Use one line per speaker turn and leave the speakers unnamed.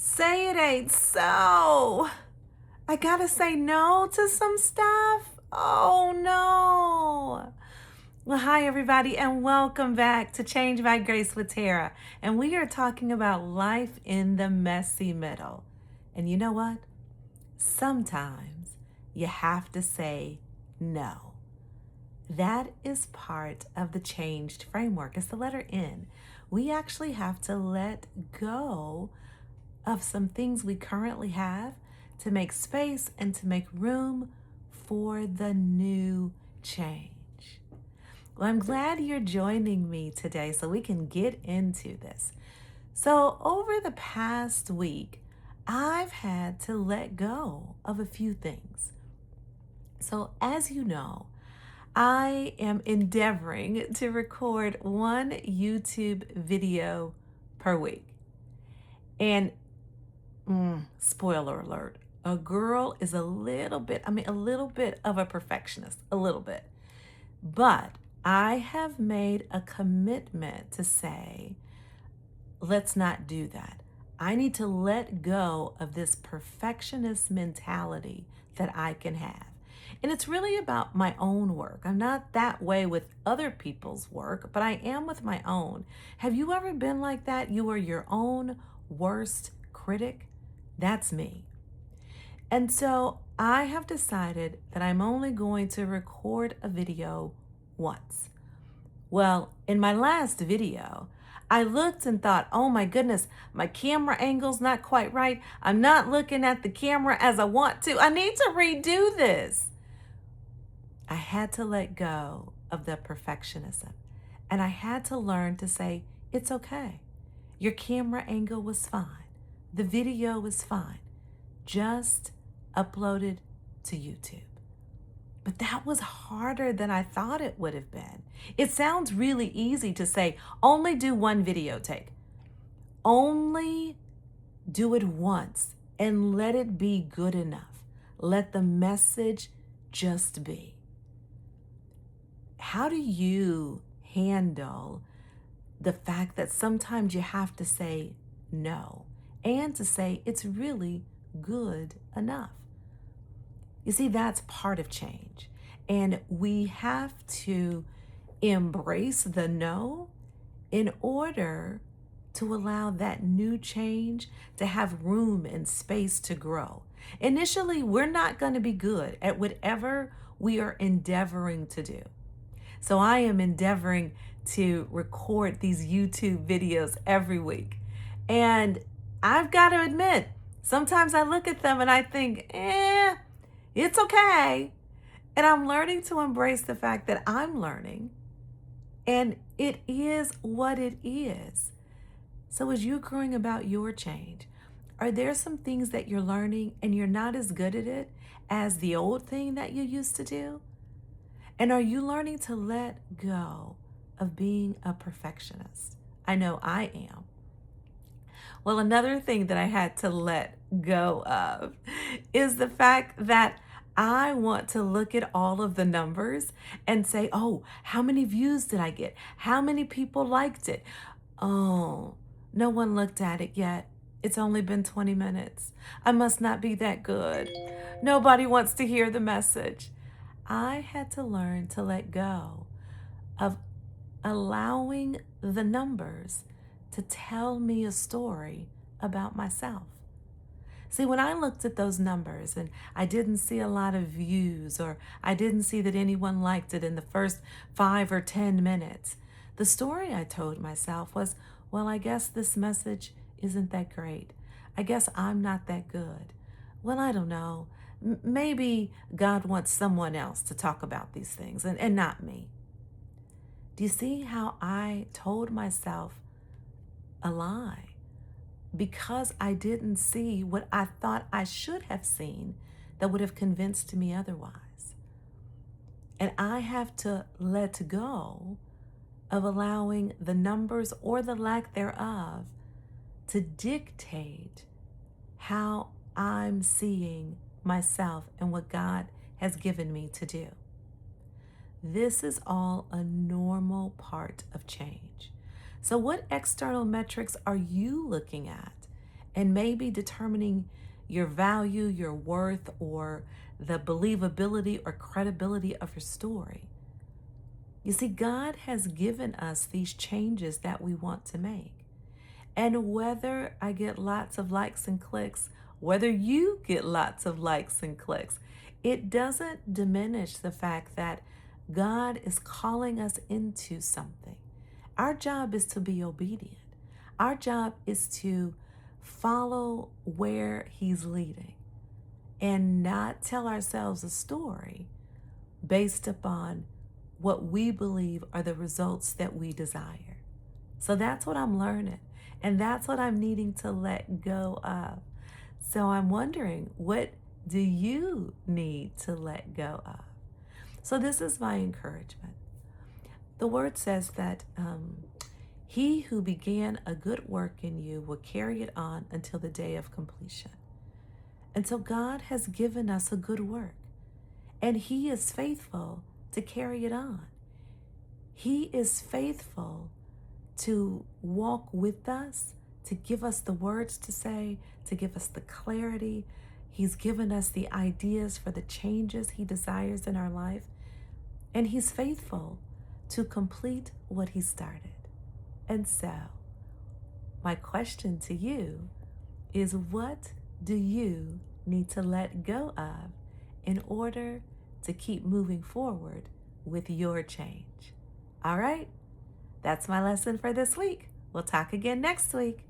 Say it ain't so. I gotta say no to some stuff. Oh no. Well, hi everybody, and welcome back to Change by Grace with Tara. And we are talking about life in the messy middle. And you know what? Sometimes you have to say no. That is part of the changed framework. It's the letter N. We actually have to let go of some things we currently have to make space and to make room for the new change. Well, I'm glad you're joining me today so we can get into this. So, over the past week, I've had to let go of a few things. So, as you know, I am endeavoring to record one YouTube video per week. And spoiler alert, a girl is a little bit of a perfectionist, a little bit. But I have made a commitment to say, let's not do that. I need to let go of this perfectionist mentality that I can have. And it's really about my own work. I'm not that way with other people's work, but I am with my own. Have you ever been like that? You are your own worst critic? That's me. And so I have decided that I'm only going to record a video once. Well, in my last video, I looked and thought, oh my goodness, my camera angle's not quite right. I'm not looking at the camera as I want to. I need to redo this. I had to let go of the perfectionism. And I had to learn to say, it's okay. Your camera angle was fine. The video was fine. Just upload it to YouTube. But that was harder than I thought it would have been. It sounds really easy to say, only do one video take. Only do it once and let it be good enough. Let the message just be. How do you handle the fact that sometimes you have to say no and to say it's really good enough? You see, that's part of change. And we have to embrace the no in order to allow that new change to have room and space to grow. Initially, we're not going to be good at whatever we are endeavoring to do. So I am endeavoring to record these YouTube videos every week. And I've got to admit, sometimes I look at them and I think, it's okay. And I'm learning to embrace the fact that I'm learning and it is what it is. So as you're growing about your change, are there some things that you're learning and you're not as good at it as the old thing that you used to do? And are you learning to let go of being a perfectionist? I know I am. Well, another thing that I had to let go of is the fact that I want to look at all of the numbers and say, oh, how many views did I get? How many people liked it? Oh, no one looked at it yet. It's only been 20 minutes. I must not be that good. Nobody wants to hear the message. I had to learn to let go of allowing the numbers to tell me a story about myself. See, when I looked at those numbers and I didn't see a lot of views or I didn't see that anyone liked it in the first 5 or 10 minutes, the story I told myself was, well, I guess this message isn't that great. I guess I'm not that good. Well, I don't know. Maybe God wants someone else to talk about these things and not me. Do you see how I told myself a lie? Because I didn't see what I thought I should have seen that would have convinced me otherwise. And I have to let go of allowing the numbers or the lack thereof to dictate how I'm seeing myself and what God has given me to do. This is all a normal part of change. So what external metrics are you looking at and maybe determining your value, your worth, or the believability or credibility of your story. You see, God has given us these changes that we want to make. And whether I get lots of likes and clicks, whether you get lots of likes and clicks, it doesn't diminish the fact that God is calling us into something. Our job is to be obedient. Our job is to follow where He's leading and not tell ourselves a story based upon what we believe are the results that we desire. So that's what I'm learning. And that's what I'm needing to let go of. So I'm wondering, what do you need to let go of? So this is my encouragement. The word says that he who began a good work in you will carry it on until the day of completion. And so God has given us a good work, and He is faithful to carry it on. He is faithful to walk with us, to give us the words to say, to give us the clarity. He's given us the ideas for the changes He desires in our life. And He's faithful to complete what He started. And so, my question to you is, what do you need to let go of in order to keep moving forward with your change? All right, that's my lesson for this week. We'll talk again next week.